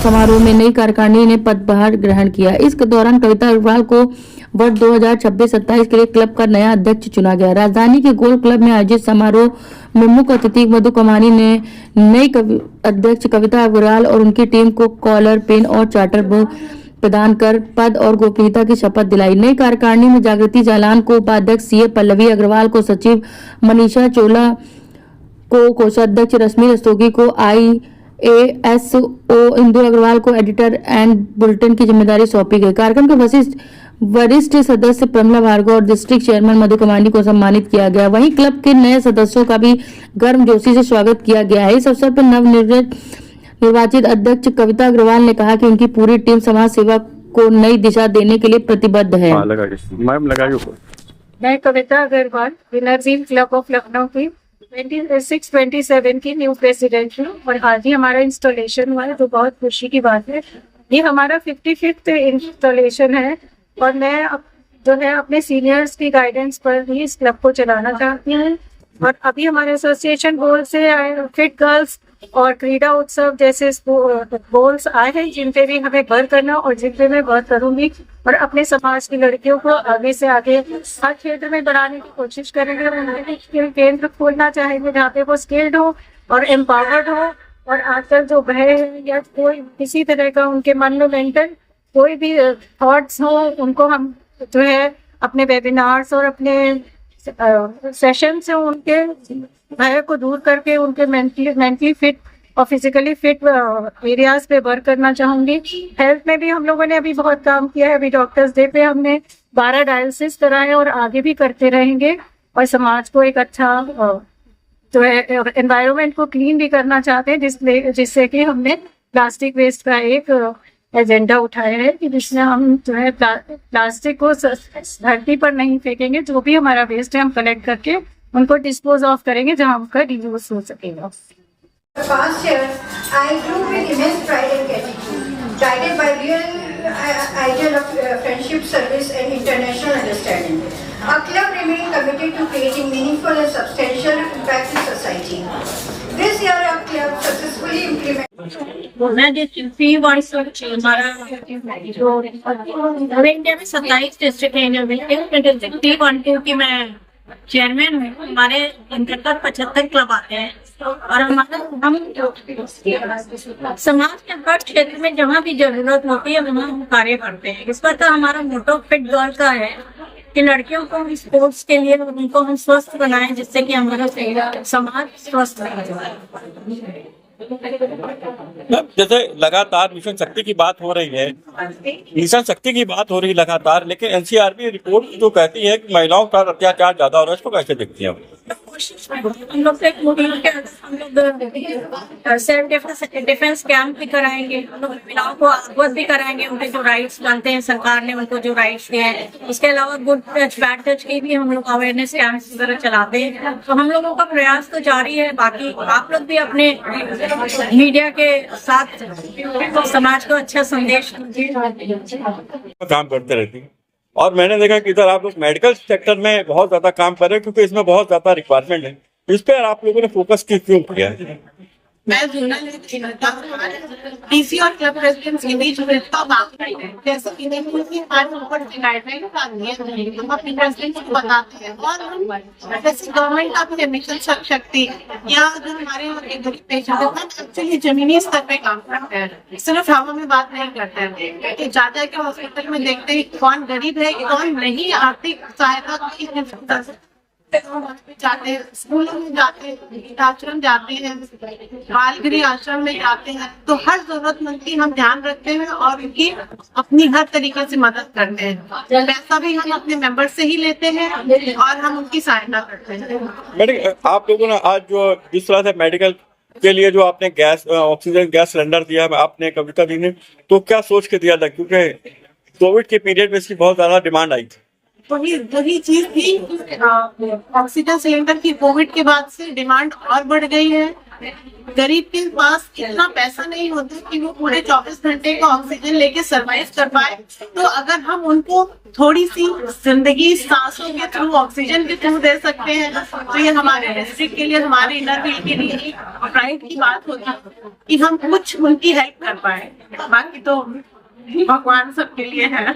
समारोह में नई कार्यकारिणी ने पदभार ग्रहण किया। इस दौरान कविता अग्रवाल को वर्ष 2026-27 के लिए क्लब का नया अध्यक्ष चुना गया। राजधानी के गोल्फ क्लब में आयोजित समारोह में मुख्य अतिथि मधु कमानी ने नई अध्यक्ष कविता अग्रवाल और उनकी टीम को कॉलर, पेन और चार्टर प्रदान कर पद और गोपनीयता की शपथ दिलाई। नई कार्यकारिणी में जागृति जालान को उपाध्यक्ष सीए, पल्लवी अग्रवाल को सचिव, मनीषा चोला को कोषाध्यक्ष, रश्मि रस्तोगी को IASO, इंदु अग्रवाल को एडिटर एंड बुलेटिन की जिम्मेदारी सौंपी गई। कार्यक्रम के वरिष्ठ सदस्य प्रमला भार्गव और डिस्ट्रिक्ट चेयरमैन मधु कमानी को सम्मानित किया गया। वहीं क्लब के नए सदस्यों का भी गर्मजोशी से स्वागत किया गया है। इस अवसर पर नवनिर्वाचित अध्यक्ष कविता अग्रवाल ने कहा कि उनकी पूरी टीम समाज सेवा को नई दिशा देने के लिए प्रतिबद्ध है। मैं Kavita Agarwal winners club of Lucknow की 26-27 की न्यू प्रेसिडेंट हूँ और आज ही हमारा इंस्टॉलेशन हुआ है, तो बहुत खुशी की बात है। ये हमारा 55th इंस्टॉलेशन है और मैं जो है अपने सीनियर्स की गाइडेंस पर ही इस क्लब को चलाना चाहती हूँ। और अभी हमारे एसोसिएशन गोल से फिट गर्ल्स और क्रीड़ा उत्सव जैसे गोल्स आए हैं, जिन पे भी हमें वर्क करना और जिन पे मैं वर्क करूंगी और अपने समाज की लड़कियों को आगे से आगे हर क्षेत्र में बढ़ाने की कोशिश करेंगे। उन्हें स्किल केंद्र खोलना चाहेंगे जहाँ पे वो स्किल्ड हो और एम्पावर्ड हो, और आजकल जो भय है या कोई किसी तरह का उनके मन में मेंटल कोई भी थॉट्स हो, उनको हम जो है अपने वेबिनार्स और अपने सेशन से उनके भय को दूर करके उनके मेंटली फिट और फिजिकली फिट एरियाज पे वर्क करना चाहूंगी। हेल्थ में भी हम लोगों ने अभी बहुत काम किया है। अभी डॉक्टर्स डे पे हमने 12 डायलिसिस कराए और आगे भी करते रहेंगे, और समाज को एक अच्छा जो है एनवायरनमेंट को क्लीन भी करना चाहते हैं, जिससे कि हमने प्लास्टिक वेस्ट का एक एजेंडा उठाया है कि जिसमें हम जो है प्लास्टिक को धरती पर नहीं फेंकेंगे। जो भी हमारा वेस्ट है हम कलेक्ट करके उनको डिस्पोज ऑफ करेंगे जहां उनका रीयूज हो सकेगा। Past year, I grew with immense pride and gratitude, guided by real ideal of friendship, service, and international understanding. Our club remained committed to creating meaningful and substantial impact in society. This year, our club successfully implemented. India में 27 district है की मैं chairman हूँ। हमारे अंतर्गत 75 club आते हैं और हम समाज के हर क्षेत्र में जहाँ भी जरूरत होती है वहाँ हम कार्य करते हैं। इस बार का हमारा मोटो फिट गर्ल का है कि लड़कियों को हम स्पोर्ट्स के लिए उनको हम स्वस्थ बनाएं, जिससे कि हमारा समाज स्वस्थ रहे। जैसे लगातार मिशन शक्ति की बात हो रही है, लगातार, लेकिन एनसीआरबी रिपोर्ट जो कहती है कि महिलाओं पर अत्याचार ज्यादा हो रहा है, इसको कैसे देखती हैं? हम लोग एक मुहिम के हम लोग सेल्फ डिफेंस कैंप भी कराएंगे, हम लोग महिलाओं को अवगत भी कराएंगे उनके जो राइट्स बनते हैं, सरकार ने उनको जो राइट्स दिए हैं। इसके अलावा गुड टच बैड टच की भी हम लोग अवेयरनेस कैंप वगैरह चलाते हैं। तो हम लोगों का प्रयास तो जारी है। बाकी आप लोग भी अपने मीडिया के साथ समाज को अच्छा संदेश काम करते रहती है। और मैंने देखा कि इधर आप लोग मेडिकल सेक्टर में बहुत ज्यादा काम कर रहे हैं, क्योंकि इसमें बहुत ज्यादा रिक्वायरमेंट है। इस पर आप लोगों ने फोकस क्यों किया है? मैं डीसी और क्लब प्रेसिडेंट्स के बीच काम करते हैं। जैसे कि हम अपने प्रेसिडेंट को बताते हैं, और हम जैसे गवर्नमेंट का भी मिशन शक्ति या जो हमारे गरीब पेशेंट हम एक्चुअली जमीनी स्तर पे काम करते हैं, सिर्फ हवा में बात नहीं करते हैं। कि ज्यादा के हॉस्पिटल में देखते हैं कौन गरीब है कौन नहीं, आर्थिक सहायता जाते हैं, स्कूलों में जाते हैं, आश्रम जाते हैं, बाल गृह आश्रम में जाते हैं, तो हर जरूरतमंद की हम ध्यान रखते हैं और उनकी अपनी हर तरीके से मदद करते हैं। पैसा भी हम अपने मेंबर से ही लेते हैं और हम उनकी सहायता करते हैं। आप लोगों ने आज जो जिस तरह से मेडिकल के लिए जो आपने गैस ऑक्सीजन गैस सिलेंडर दिया आपने कविता जी ने, तो क्या सोच के दिया था? क्योंकि कोविड के पीरियड में इसकी बहुत ज्यादा डिमांड आई थी। वही चीज थी, ऑक्सीजन सिलेंडर की कोविड के बाद से डिमांड और बढ़ गई है। गरीब के पास इतना पैसा नहीं होता कि वो पूरे 24 घंटे का ऑक्सीजन लेके सरवाइव कर पाए। तो अगर हम उनको थोड़ी सी जिंदगी सांसों के थ्रू, ऑक्सीजन के थ्रू दे सकते हैं, तो ये हमारे डिस्ट्रिक्ट के लिए, हमारे इनर व्हील के लिए एक प्राइड की बात होगी कि हम कुछ उनकी हेल्प कर पाए। बाकी तो भगवान सबके लिए है।